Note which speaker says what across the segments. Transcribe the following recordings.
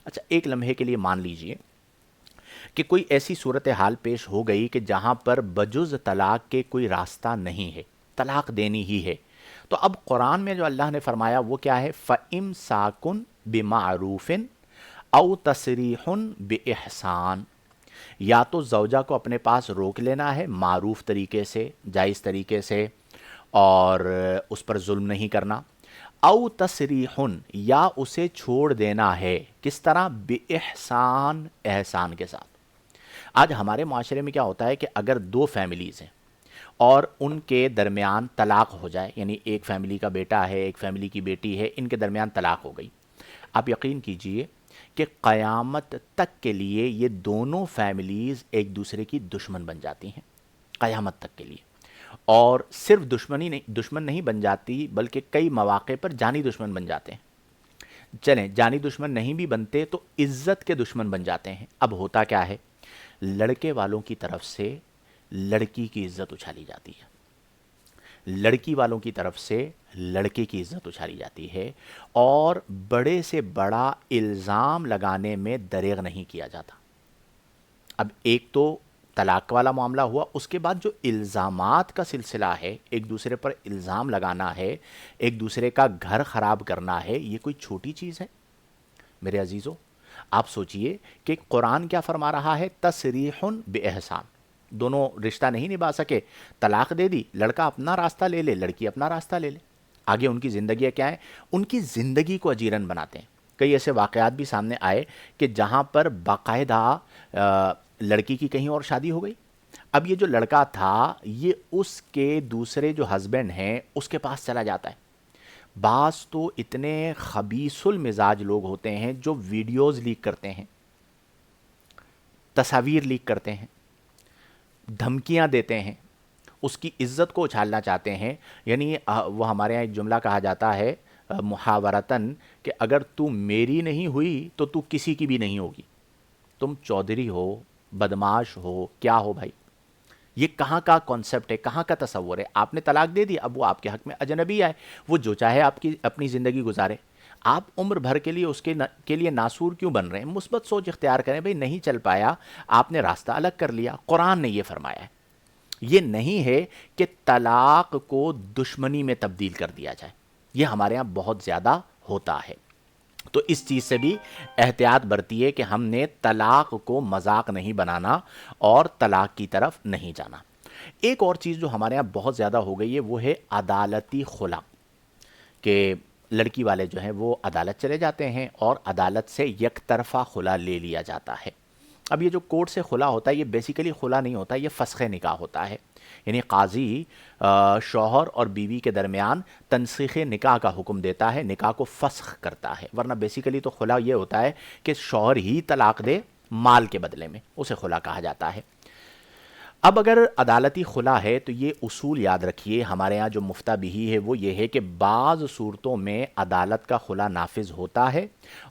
Speaker 1: اچھا، ایک لمحے کے لیے مان لیجئے کہ کوئی ایسی صورتحال پیش ہو گئی کہ جہاں پر بجز طلاق کے کوئی راستہ نہیں ہے، طلاق دینی ہی ہے، تو اب قرآن میں جو اللہ نے فرمایا وہ کیا ہے؟ فَإِمْسَاكٌ بِمَعْرُوفٍ او تسریح بِإِحْسَان، یا تو زوجہ کو اپنے پاس روک لینا ہے معروف طریقے سے، جائز طریقے سے، اور اس پر ظلم نہیں کرنا، او تسریح، یا اسے چھوڑ دینا ہے، کس طرح؟ بِإِحْسَان، احسان کے ساتھ۔ آج ہمارے معاشرے میں کیا ہوتا ہے کہ اگر دو فیملیز ہیں اور ان کے درمیان طلاق ہو جائے، یعنی ایک فیملی کا بیٹا ہے، ایک فیملی کی بیٹی ہے، ان کے درمیان طلاق ہو گئی، آپ یقین کیجئے کہ قیامت تک کے لیے یہ دونوں فیملیز ایک دوسرے کی دشمن بن جاتی ہیں، قیامت تک کے لیے۔ اور صرف دشمن نہیں بن جاتی، بلکہ کئی مواقع پر جانی دشمن بن جاتے ہیں۔ چلیں، جانی دشمن نہیں بھی بنتے تو عزت کے دشمن بن جاتے ہیں۔ اب ہوتا کیا ہے؟ لڑکے والوں کی طرف سے لڑکی کی عزت اچھالی جاتی ہے، لڑکی والوں کی طرف سے لڑکے کی عزت اچھالی جاتی ہے، اور بڑے سے بڑا الزام لگانے میں دریغ نہیں کیا جاتا۔ اب ایک تو طلاق والا معاملہ ہوا، اس کے بعد جو الزامات کا سلسلہ ہے، ایک دوسرے پر الزام لگانا ہے، ایک دوسرے کا گھر خراب کرنا ہے، یہ کوئی چھوٹی چیز ہے؟ میرے عزیزو، آپ سوچئے کہ قرآن کیا فرما رہا ہے؟ تسریح بِإِحْسَان، دونوں رشتہ نہیں نبھا سکے، طلاق دے دی، لڑکا اپنا راستہ لے لے، لڑکی اپنا راستہ لے لے، آگے ان کی زندگیاں کیا ہیں؟ ان کی زندگی کو اجیرن بناتے ہیں۔ کئی ایسے واقعات بھی سامنے آئے کہ جہاں پر باقاعدہ لڑکی کی کہیں اور شادی ہو گئی، اب یہ جو لڑکا تھا یہ اس کے دوسرے جو ہسبینڈ ہیں اس کے پاس چلا جاتا ہے۔ بعض تو اتنے خبیث المزاج لوگ ہوتے ہیں جو ویڈیوز لیک کرتے ہیں، تصاویر لیک کرتے ہیں، دھمکیاں دیتے ہیں، اس کی عزت کو اچھالنا چاہتے ہیں۔ یعنی وہ ہمارے یہاں ایک جملہ کہا جاتا ہے محاورتاً کہ اگر تو میری نہیں ہوئی تو تو کسی کی بھی نہیں ہوگی۔ تم چودھری ہو، بدماش ہو، کیا ہو بھائی؟ یہ کہاں کا کانسیپٹ ہے، کہاں کا تصور ہے؟ آپ نے طلاق دے دی، اب وہ آپ کے حق میں اجنبی آئے، وہ جو چاہے آپ کی اپنی زندگی گزارے، آپ عمر بھر کے لیے اس کے لیے ناسور کیوں بن رہے ہیں؟ مثبت سوچ اختیار کریں بھائی، نہیں چل پایا، آپ نے راستہ الگ کر لیا۔ قرآن نے یہ فرمایا ہے، یہ نہیں ہے کہ طلاق کو دشمنی میں تبدیل کر دیا جائے، یہ ہمارے ہاں بہت زیادہ ہوتا ہے۔ تو اس چیز سے بھی احتیاط برتیے کہ ہم نے طلاق کو مذاق نہیں بنانا اور طلاق کی طرف نہیں جانا۔ ایک اور چیز جو ہمارے ہاں بہت زیادہ ہو گئی ہے وہ ہے عدالتی خلا، کہ لڑکی والے جو ہیں وہ عدالت چلے جاتے ہیں اور عدالت سے یک طرفہ خلا لے لیا جاتا ہے۔ اب یہ جو کورٹ سے خلا ہوتا ہے یہ بیسیکلی خلا نہیں ہوتا، یہ فسخ نکاح ہوتا ہے، یعنی قاضی شوہر اور بیوی کے درمیان تنسیخ نکاح کا حکم دیتا ہے، نکاح کو فسخ کرتا ہے، ورنہ بیسیکلی تو خلا یہ ہوتا ہے کہ شوہر ہی طلاق دے مال کے بدلے میں، اسے خلا کہا جاتا ہے۔ اب اگر عدالتی خلا ہے تو یہ اصول یاد رکھیے، ہمارے ہاں جو مفتہ بہی ہے وہ یہ ہے کہ بعض صورتوں میں عدالت کا خلا نافذ ہوتا ہے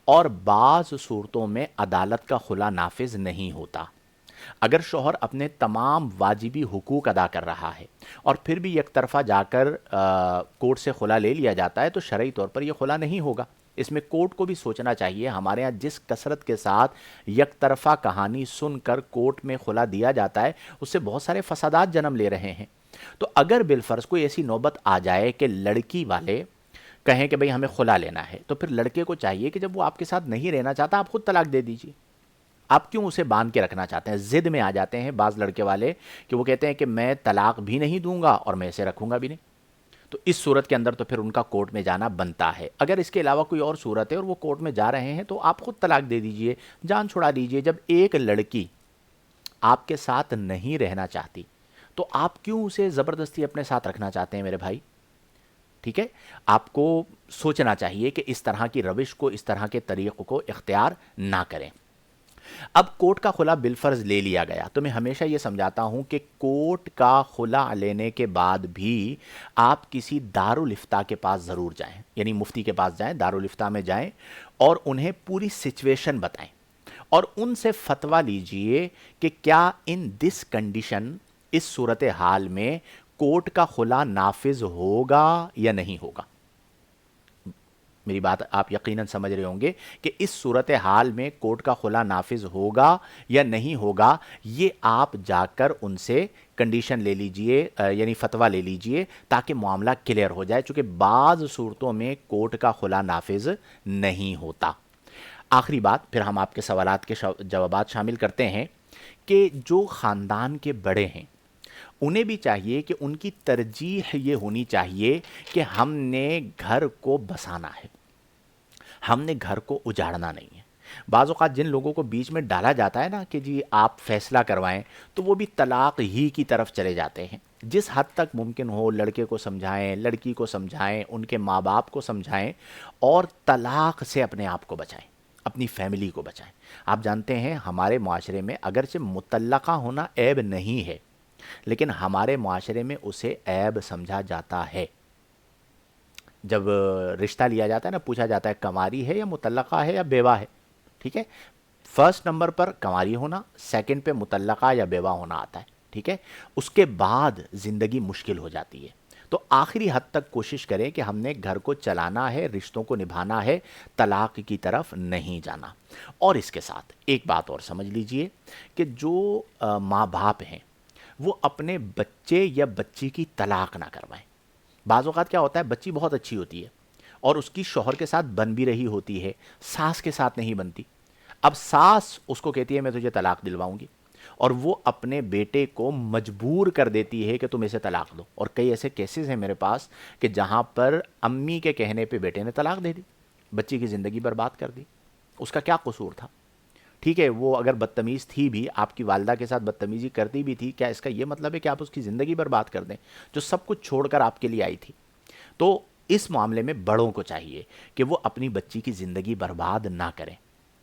Speaker 1: اور بعض صورتوں میں عدالت کا خلا نافذ نہیں ہوتا۔ اگر شوہر اپنے تمام واجبی حقوق ادا کر رہا ہے اور پھر بھی یک طرفہ جا کر کورٹ سے خلا لے لیا جاتا ہے تو شرعی طور پر یہ خلا نہیں ہوگا۔ اس میں کورٹ کو بھی سوچنا چاہیے، ہمارے ہاں جس کثرت کے ساتھ یک طرفہ کہانی سن کر کورٹ میں خلا دیا جاتا ہے اس سے بہت سارے فسادات جنم لے رہے ہیں۔ تو اگر بالفرض کوئی ایسی نوبت آ جائے کہ لڑکی والے کہیں کہ بھئی ہمیں خلا لینا ہے، تو پھر لڑکے کو چاہیے کہ جب وہ آپ کے ساتھ نہیں رہنا چاہتا آپ خود طلاق دے دیجیے۔ آپ کیوں اسے باندھ کے رکھنا چاہتے ہیں؟ ضد میں آ جاتے ہیں بعض لڑکے والے کہ وہ کہتے ہیں کہ میں طلاق بھی نہیں دوں گا اور میں اسے رکھوں گا بھی نہیں۔ تو اس صورت کے اندر تو پھر ان کا کورٹ میں جانا بنتا ہے۔ اگر اس کے علاوہ کوئی اور صورت ہے اور وہ کورٹ میں جا رہے ہیں تو آپ خود طلاق دے دیجئے، جان چھڑا دیجئے۔ جب ایک لڑکی آپ کے ساتھ نہیں رہنا چاہتی تو آپ کیوں اسے زبردستی اپنے ساتھ رکھنا چاہتے ہیں میرے بھائی؟ ٹھیک ہے، آپ کو سوچنا چاہیے کہ اس طرح کی روش کو، اس طرح کے طریق کو اختیار نہ کریں۔ اب کورٹ کا خلا بالفرض لے لیا گیا تو میں ہمیشہ یہ سمجھاتا ہوں کہ کورٹ کا خلا لینے کے بعد بھی آپ کسی دارالفتاء کے پاس ضرور جائیں، یعنی مفتی کے پاس جائیں، دارالفتاء میں جائیں اور انہیں پوری سچویشن بتائیں اور ان سے فتویٰ لیجئے کہ کیا ان دس کنڈیشن، اس صورتحال میں کورٹ کا خلا نافذ ہوگا یا نہیں ہوگا۔ میری بات آپ یقیناً سمجھ رہے ہوں گے کہ اس صورتحال میں کورٹ کا خلا نافذ ہوگا یا نہیں ہوگا، یہ آپ جا کر ان سے کنڈیشن لے لیجئے، یعنی فتویٰ لے لیجئے تاکہ معاملہ کلیئر ہو جائے، چونکہ بعض صورتوں میں کورٹ کا خلا نافذ نہیں ہوتا۔ آخری بات، پھر ہم آپ کے سوالات کے جوابات شامل کرتے ہیں کہ جو خاندان کے بڑے ہیں انہیں بھی چاہیے کہ ان کی ترجیح یہ ہونی چاہیے کہ ہم نے گھر کو بسانا ہے، ہم نے گھر کو اجاڑنا نہیں ہے۔ بعض اوقات جن لوگوں کو بیچ میں ڈالا جاتا ہے نا کہ جی آپ فیصلہ کروائیں، تو وہ بھی طلاق ہی کی طرف چلے جاتے ہیں۔ جس حد تک ممکن ہو لڑکے کو سمجھائیں، لڑکی کو سمجھائیں، ان کے ماں باپ کو سمجھائیں اور طلاق سے اپنے آپ کو بچائیں، اپنی فیملی کو بچائیں۔ آپ جانتے ہیں ہمارے معاشرے میں اگرچہ مطلقہ ہونا عیب نہیں ہے، لیکن ہمارے معاشرے میں اسے عیب سمجھا جاتا ہے۔ جب رشتہ لیا جاتا ہے نا، پوچھا جاتا ہے کنواری ہے یا مطلقہ ہے یا بیوہ ہے، ٹھیک ہے؟ فرسٹ نمبر پر کنواری ہونا، سیکنڈ پہ مطلقہ یا بیوہ ہونا آتا ہے، ٹھیک ہے؟ اس کے بعد زندگی مشکل ہو جاتی ہے۔ تو آخری حد تک کوشش کریں کہ ہم نے گھر کو چلانا ہے، رشتوں کو نبھانا ہے، طلاق کی طرف نہیں جانا۔ اور اس کے ساتھ ایک بات اور سمجھ لیجئے کہ جو ماں باپ ہیں وہ اپنے بچے یا بچی کی طلاق نہ کروائیں۔ بعض اوقات کیا ہوتا ہے، بچی بہت اچھی ہوتی ہے اور اس کی شوہر کے ساتھ بن بھی رہی ہوتی ہے، ساس کے ساتھ نہیں بنتی۔ اب ساس اس کو کہتی ہے میں تجھے طلاق دلواؤں گی، اور وہ اپنے بیٹے کو مجبور کر دیتی ہے کہ تم اسے طلاق دو۔ اور کئی ایسے کیسز ہیں میرے پاس کہ جہاں پر امی کے کہنے پہ بیٹے نے طلاق دے دی، بچی کی زندگی برباد کر دی۔ اس کا کیا قصور تھا؟ ٹھیک ہے، وہ اگر بدتمیز تھی بھی، آپ کی والدہ کے ساتھ بدتمیزی کرتی بھی تھی، کیا اس کا یہ مطلب ہے کہ آپ اس کی زندگی برباد کر دیں جو سب کچھ چھوڑ کر آپ کے لیے آئی تھی؟ تو اس معاملے میں بڑوں کو چاہیے کہ وہ اپنی بچی کی زندگی برباد نہ کریں۔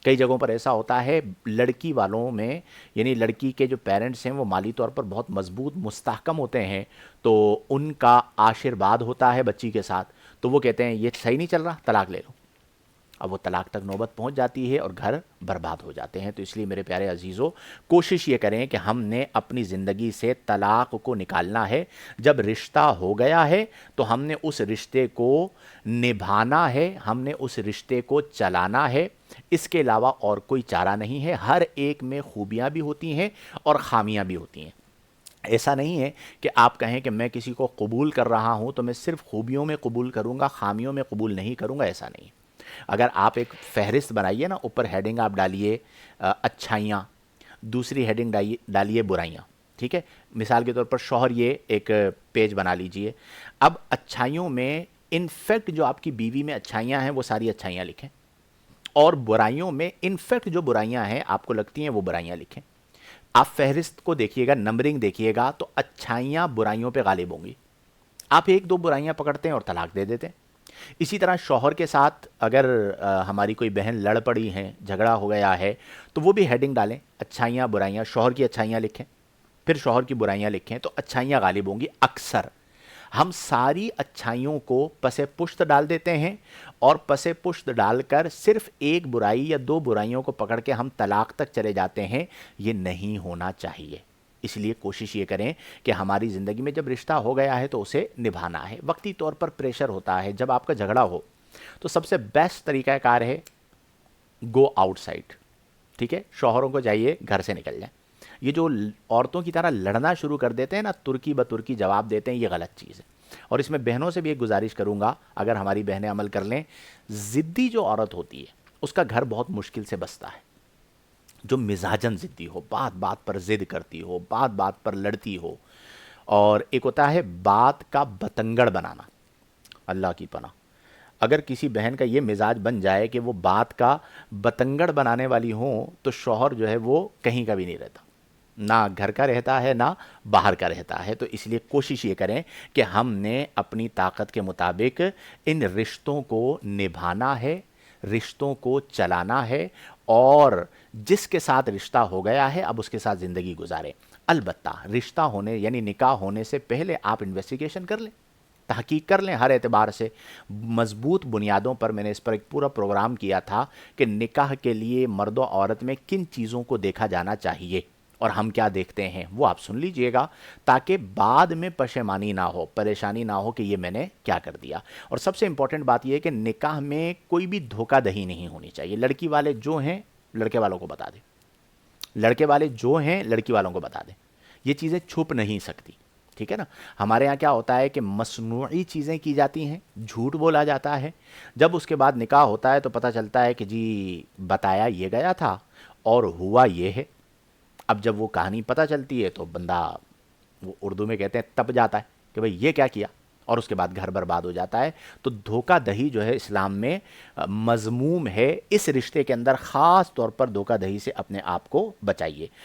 Speaker 1: کئی جگہوں پر ایسا ہوتا ہے، لڑکی والوں میں یعنی لڑکی کے جو پیرنٹس ہیں وہ مالی طور پر بہت مضبوط مستحکم ہوتے ہیں، تو ان کا آشیرواد ہوتا ہے بچی کے ساتھ، تو وہ کہتے ہیں یہ صحیح نہیں چل رہا، طلاق لے لو۔ اب وہ طلاق تک نوبت پہنچ جاتی ہے اور گھر برباد ہو جاتے ہیں۔ تو اس لیے میرے پیارے عزیزو، کوشش یہ کریں کہ ہم نے اپنی زندگی سے طلاق کو نکالنا ہے۔ جب رشتہ ہو گیا ہے تو ہم نے اس رشتے کو نبھانا ہے، ہم نے اس رشتے کو چلانا ہے۔ اس کے علاوہ اور کوئی چارہ نہیں ہے۔ ہر ایک میں خوبیاں بھی ہوتی ہیں اور خامیاں بھی ہوتی ہیں۔ ایسا نہیں ہے کہ آپ کہیں کہ میں کسی کو قبول کر رہا ہوں تو میں صرف خوبیوں میں قبول کروں گا، خامیوں میں قبول نہیں کروں گا، ایسا نہیں۔ اگر آپ ایک فہرست بنائیے نا، اوپر ہیڈنگ آپ ڈالیے اچھائیاں، دوسری ہیڈنگ ڈالیے برائیاں، ٹھیک ہے؟ مثال کے طور پر شوہر یہ ایک پیج بنا لیجئے۔ اب اچھائیوں میں انفیکٹ جو آپ کی بیوی میں اچھائیاں ہیں وہ ساری اچھائیاں لکھیں، اور برائیوں میں انفیکٹ جو برائیاں ہیں آپ کو لگتی ہیں وہ برائیاں لکھیں۔ آپ فہرست کو دیکھیے گا، نمبرنگ دیکھیے گا، تو اچھائیاں برائیوں پہ غالب ہوں گی۔ آپ ایک دو برائیاں پکڑتے ہیں اور طلاق دے دیتے ہیں۔ اسی طرح شوہر کے ساتھ اگر ہماری کوئی بہن لڑ پڑی ہیں، جھگڑا ہو گیا ہے، تو وہ بھی ہیڈنگ ڈالیں، اچھائیاں برائیاں، شوہر کی اچھائیاں لکھیں، پھر شوہر کی برائیاں لکھیں، تو اچھائیاں غالب ہوں گی۔ اکثر ہم ساری اچھائیوں کو پس پشت ڈال دیتے ہیں، اور پس پشت ڈال کر صرف ایک برائی یا دو برائیوں کو پکڑ کے ہم طلاق تک چلے جاتے ہیں۔ یہ نہیں ہونا چاہیے۔ اس لیے کوشش یہ کریں کہ ہماری زندگی میں جب رشتہ ہو گیا ہے تو اسے نبھانا ہے۔ وقتی طور پر پریشر ہوتا ہے، جب آپ کا جھگڑا ہو تو سب سے بیسٹ طریقہ کار ہے گو آؤٹ سائڈ، ٹھیک ہے؟ شوہروں کو چاہیے گھر سے نکل جائیں۔ یہ جو عورتوں کی طرح لڑنا شروع کر دیتے ہیں نا، ترکی بترکی جواب دیتے ہیں، یہ غلط چیز ہے۔ اور اس میں بہنوں سے بھی ایک گزارش کروں گا، اگر ہماری بہنیں عمل کر لیں، ضدی جو عورت ہوتی ہے اس کا گھر بہت مشکل سے بستا ہے۔ جو مزاجن ضدی ہو، بات بات پر ضد کرتی ہو، بات بات پر لڑتی ہو، اور ایک ہوتا ہے بات کا بتنگڑ بنانا، اللہ کی پناہ۔ اگر کسی بہن کا یہ مزاج بن جائے کہ وہ بات کا بتنگڑ بنانے والی ہوں، تو شوہر جو ہے وہ کہیں کا بھی نہیں رہتا، نہ گھر کا رہتا ہے نہ باہر کا رہتا ہے۔ تو اس لیے کوشش یہ کریں کہ ہم نے اپنی طاقت کے مطابق ان رشتوں کو نبھانا ہے، رشتوں کو چلانا ہے، اور جس کے ساتھ رشتہ ہو گیا ہے اب اس کے ساتھ زندگی گزاریں۔ البتہ رشتہ ہونے یعنی نکاح ہونے سے پہلے آپ انویسٹیگیشن کر لیں، تحقیق کر لیں ہر اعتبار سے، مضبوط بنیادوں پر۔ میں نے اس پر ایک پورا پروگرام کیا تھا کہ نکاح کے لیے مرد و عورت میں کن چیزوں کو دیکھا جانا چاہیے، اور ہم کیا دیکھتے ہیں وہ آپ سن لیجئے گا، تاکہ بعد میں پشیمانی نہ ہو، پریشانی نہ ہو کہ یہ میں نے کیا کر دیا۔ اور سب سے امپورٹنٹ بات یہ ہے کہ نکاح میں کوئی بھی دھوکہ دہی نہیں ہونی چاہیے۔ لڑکی والے جو ہیں لڑکے والوں کو بتا دیں، لڑکے والے جو ہیں لڑکی والوں کو بتا دیں، یہ چیزیں چھپ نہیں سکتی، ٹھیک ہے نا۔ ہمارے ہاں کیا ہوتا ہے کہ مصنوعی چیزیں کی جاتی ہیں، جھوٹ بولا جاتا ہے، جب اس کے بعد نکاح ہوتا ہے تو پتہ چلتا ہے کہ جی بتایا یہ گیا تھا اور ہوا یہ ہے۔ اب جب وہ کہانی پتہ چلتی ہے تو بندہ، وہ اردو میں کہتے ہیں تپ جاتا ہے کہ بھئی یہ کیا کیا، اور اس کے بعد گھر برباد ہو جاتا ہے۔ تو دھوکہ دہی جو ہے اسلام میں مذموم ہے، اس رشتے کے اندر خاص طور پر دھوکہ دہی سے اپنے آپ کو بچائیے۔